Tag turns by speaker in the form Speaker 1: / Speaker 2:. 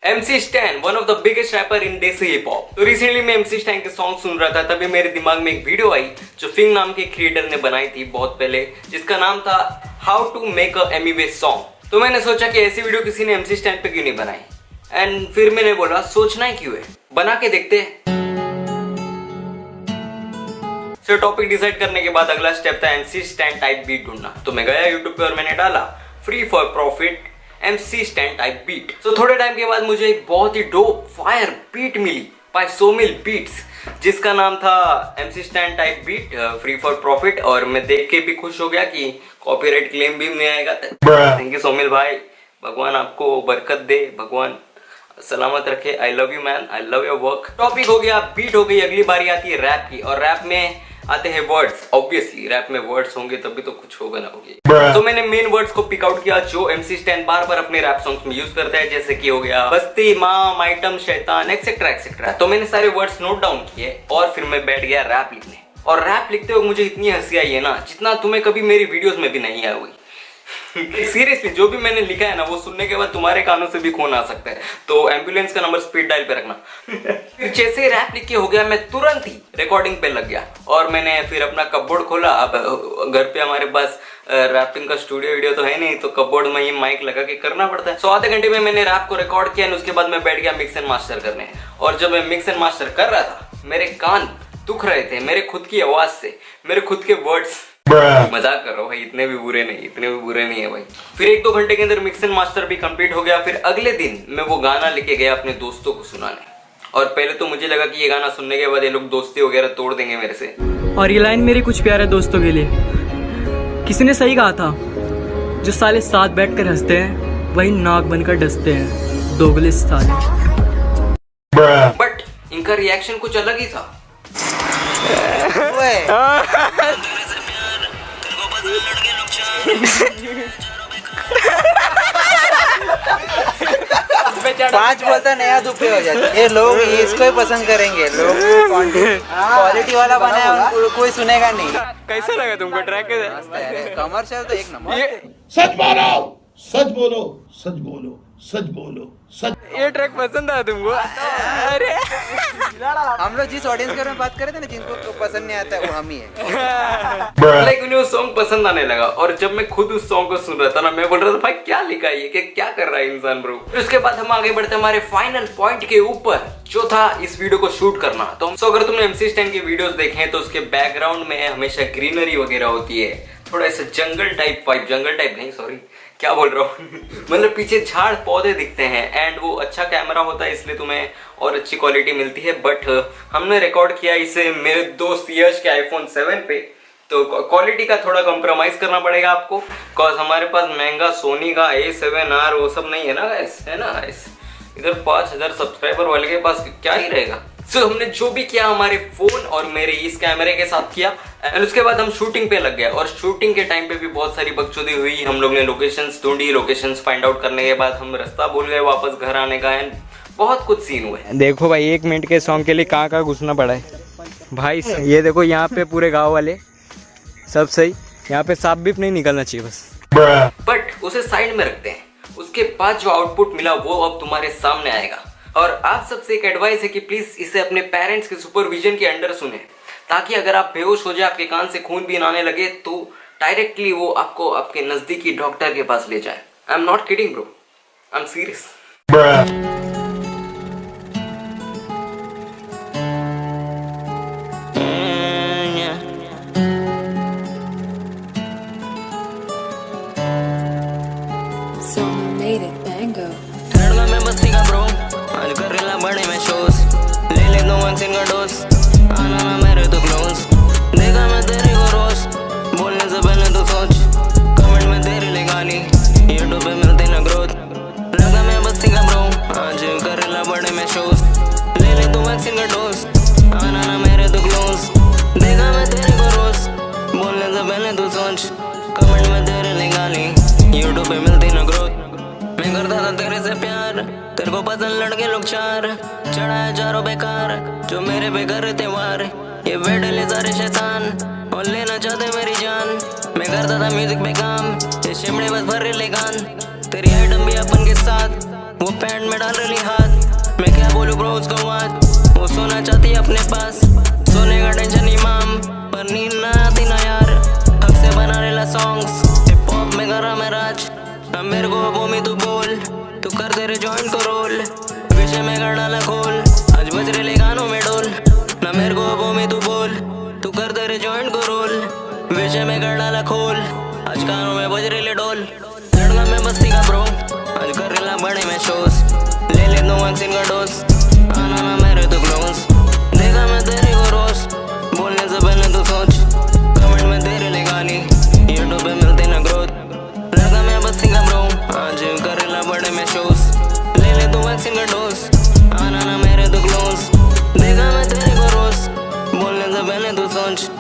Speaker 1: MC Stan, one of the biggest rapper in देसी hip hop. तो recently मैं MC Stan के song सुन रहा था, तभी मेरे दिमाग में एक वीडियो आई जो फिंग नाम के क्रिएटर ने बनाई थी बहुत पहले, जिसका नाम था how to make a Amy song. तो मैंने सोचा कि ऐसी वीडियो किसी ने MC Stan पे क्यों नहीं बनाई, एंड फिर मैंने बोला सोचना ही क्यों है, बना के देखते हैं। सो टॉपिक डिसाइड करने के बाद अगला स्टेप था MC Stan टाइप बीट ढूंढना। तो मैं गया यूट्यूब पे और मैंने डाला free for profit MC Stan type beat. तो थोड़े टाइम के बाद मुझे एक बहुत ही डोप फायर बीट मिली बाय सोमिल बीट्स, जिसका नाम था MC Stan type beat free for profit. और मैं देख के भी खुश हो गया कि कॉपीराइट क्लेम भी नहीं आएगा। थैंक यू सोमिल भाई, भगवान आपको बरकत दे, भगवान सलामत रखे। I love you man, I love your work. Topic हो गया, बीट हो गई, अगली बारी आती है रैप की। और रैप में आते हैं वर्ड्स। ऑब्वियसली रैप में वर्ड्स होंगे तभी तो कुछ होगा ना होगी। तो मैंने मेन वर्ड्स को पिक आउट किया जो MC Stan बार बार अपने रैप सॉन्ग्स में यूज करता है, जैसे कि हो गया बस्ती, माम, आइटम, शैतान, एक्सेट्रा एक्सेट्रा। तो मैंने सारे वर्ड्स नोट डाउन किए और फिर मैं बैठ गया रैप लिखने। और रैप लिखते हुए मुझे इतनी हंसी आई है ना, जितना तुम्हें कभी मेरी वीडियोस में भी नहीं आई हुई। सीरियसली जो भी मैंने लिखा है ना, वो सुनने के बाद तुम्हारे कानों से भी खून आ सकता है। तो एम्बुलेंस का नंबर स्पीड डायल पे रखना। फिर जैसे रैप लिख के हो गया, मैं तुरंत ही रिकॉर्डिंग पे लग गया और मैंने फिर अपना कपबोर्ड खोला। अब घर पे हमारे पास रैपिंग का स्टूडियो वीडियो तो है नहीं, तो कपबोर्ड में ही माइक लगा के करना पड़ता है। आधे घंटे में मैंने रैप को रिकॉर्ड किया और उसके बाद मैं बैठ गया मिक्स एंड मास्टर करने। और जब मैं मिक्स एंड मास्टर कर रहा था, मेरे कान दुख रहे थे मेरे खुद की आवाज से, मेरे खुद के वर्ड्स। मजाक कर रहा हूँ भाई, इतने भी बुरे नहीं है भाई। फिर 1-2 घंटे के अंदर मिक्स एंड मास्टर भी कंप्लीट हो गया। फिर अगले दिन मैं वो गाना लेके गया अपने दोस्तों को सुनाने। और पहले तो मुझे लगा कि ये गाना सुनने के बाद ये लोग दोस्ती वगैरह तोड़ देंगे मेरे से।
Speaker 2: और ये लाइन मेरे कुछ प्यारे दोस्तों के लिए। किसी ने सही कहा था, जो साले साथ बैठकर हंसते हैं वही नाक बनकर डसते हैं, दोगले साले।
Speaker 1: बट इनका रिएक्शन कुछ अलग ही था।
Speaker 3: पांच बोलता नया दुपे हो जाता। ये लोग इसको ही पसंद करेंगे, लोग क्वालिटी वाला बनाया, उनको कोई सुनेगा नहीं।
Speaker 1: कैसा लगा तुमको ट्रैक?
Speaker 3: कमर्शियल तो एक नंबर।
Speaker 4: सच बोलो, सच बोलो, सच बोलो, सच बोलो, सच।
Speaker 1: ये ट्रैक पसंद आया तुमको? अरे
Speaker 3: हम लोग जिस ऑडियंस के बारे में बात कर रहे थे ना, जिनको पसंद नहीं आता वो हम ही है।
Speaker 1: लेकिन उन्हें वो सॉन्ग पसंद आने लगा। और जब मैं खुद उस सॉन्ग को सुन रहा था ना, मैं बोल रहा था भाई क्या लिखा है ये, क्या कर रहा है इंसान ब्रो। उसके बाद हम आगे बढ़ते हमारे फाइनल पॉइंट के ऊपर, जो था इस वीडियो को शूट करना। तो अगर तुमने MC Stan की वीडियोस देखे तो उसके बैकग्राउंड में हमेशा ग्रीनरी वगैरह होती है, थोड़ा ऐसा जंगल टाइप नहीं सॉरी क्या बोल रहा हूँ मतलब पीछे झाड़ पौधे दिखते हैं। एंड वो अच्छा कैमरा होता है, इसलिए तुम्हें और अच्छी क्वालिटी मिलती है। बट हमने रिकॉर्ड किया इसे मेरे दोस्त यश के iPhone 7 पे, तो क्वालिटी का थोड़ा कॉम्प्रोमाइज करना पड़ेगा आपको, बिकॉज हमारे पास महंगा सोनी का A7R वो सब नहीं है ना गाइस, है ना गाइस। इधर 5000 सब्सक्राइबर वाले के पास क्या ही रहेगा। सो हमने जो भी किया हमारे फोन और मेरे इस कैमरे के साथ किया। एंड उसके बाद हम शूटिंग पे लग गए। और शूटिंग के टाइम पे भी बहुत सारी बकचोदी हुई। हम लोग ने लोकेशंस ढूंढी, लोकेशंस फाइंड आउट करने के बाद हम रास्ता भूल गए वापस घर आने का। एंड बहुत कुछ सीन हुए।
Speaker 2: देखो भाई 1 मिनट के सॉन्ग के लिए कहाँ घुसना पड़ा है भाई। ये देखो यहाँ पे पूरे गाँव वाले सब सही, यहाँ पे सांप भी नहीं निकलना चाहिए बस।
Speaker 1: बट उसे साइड में रखते हैं। उसके बाद जो आउटपुट मिला वो अब तुम्हारे सामने आएगा। और आप सबसे एक एडवाइस है कि प्लीज इसे अपने पेरेंट्स के सुपरविजन के अंडर सुने, ताकि अगर आप बेहोश हो जाए, आपके कान से खून भी आने लगे, तो डायरेक्टली वो आपको आपके नजदीकी डॉक्टर के पास ले जाए। I am not kidding bro, I am serious. बड़े में शोज ले ले दो वैक्सीन का डोज, आना ना मेरे तो क्लोज। देखा मैं तेरे को रोज, बोलने से पहले तो सोच, कमेंट में तेरी ले गाली, यूट्यूब पे मिलती ना ग्रोथ। लगा मैं बस्ती का ब्रो, आज करेला बड़े में शोज ले ले दो वैक्सीन का डोज, आना ना मेरे तो क्लोज। देखा मैं तेरे को रोज, बोलने से पहले तो सोच, कमेंट में तेरी ले गाली, यूट्यूब पे मिलती ना ग्रोथ। मैं करता था तेरे से प्यार, तेरे को पसंद लड़के लोग चार, चढ़ाया चारों बेकार जो मेरे पे कर रहे थे वार। ये बेडले सारे शैतान और लेना चाहते मेरी जान। मैं करता था म्यूजिक पे काम, ये शिमड़े बस भर ले गान। तेरी आइटम भी अपन के साथ
Speaker 5: वो पैंट में डाल रही हाथ, मैं क्या बोलूं ब्रो उसको आज। वो सोना चाहती है अपने पास, सोने का टेंशन इमाम, पर नींद ना आती ना यार। हक से बना रेला सॉन्ग्स, हिप हॉप में करा मैं राज। अब मेरे को वो में तू बोल, तू कर तेरे जॉइंट को रोल, विषय में कर डाला खोल, आज बज रहे गानों में डोल। ना मेरे को वो में तू बोल, तू कर तेरे जॉइंट को रोल, विषय में कर डाला खोल, आज कानों में बज रहे डोल। लड़का मैं बस्ती का ब्रो, आज कर रेला बड़े में शोज, ले ले दो वैक्सीन का डोज, आना ना मेरे तो क्लोज। देखा मैं तेरे को रोज, बोलने से पहले तू सोच, कमेंट में तेरे ले गाली, यूट्यूब पे मिलते ना ग्रोथ। लड़का मैं बस्ती का ब्रो, आज कर रेला बड़े में शोज, ले ले दो वैक्सीन का डोज, आना ना मेरे तो क्लोज। देखा मैं तेरे को रोज, बोलने से पहले तू सोच।